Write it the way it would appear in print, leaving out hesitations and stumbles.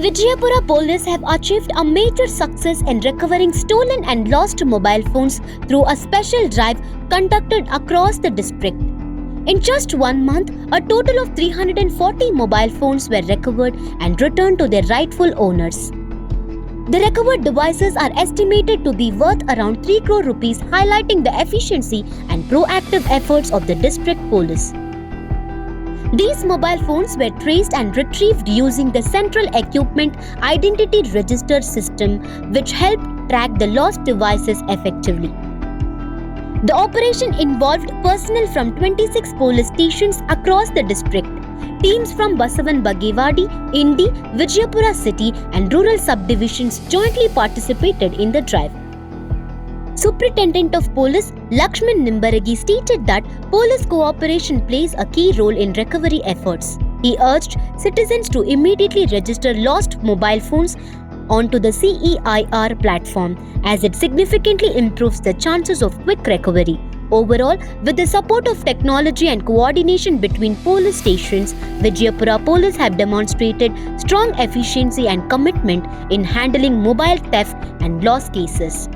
Vijayapura police have achieved a major success in recovering stolen and lost mobile phones through a special drive conducted across the district. In just 1 month, a total of 340 mobile phones were recovered and returned to their rightful owners. The recovered devices are estimated to be worth around 3 crore rupees, highlighting the efficiency and proactive efforts of the district police. These mobile phones were traced and retrieved using the Central Equipment Identity Register system, which helped track the lost devices effectively. The operation involved personnel from 26 police stations across the district. Teams from Basavan Bagewadi, Indi, Vijayapura city and rural subdivisions jointly participated in the drive. Superintendent of Police Lakshman Nimbaragi stated that police cooperation plays a key role in recovery efforts. He urged citizens to immediately register lost mobile phones onto the CEIR platform, as it significantly improves the chances of quick recovery. Overall, with the support of technology and coordination between police stations, Vijayapura police have demonstrated strong efficiency and commitment in handling mobile theft and loss cases.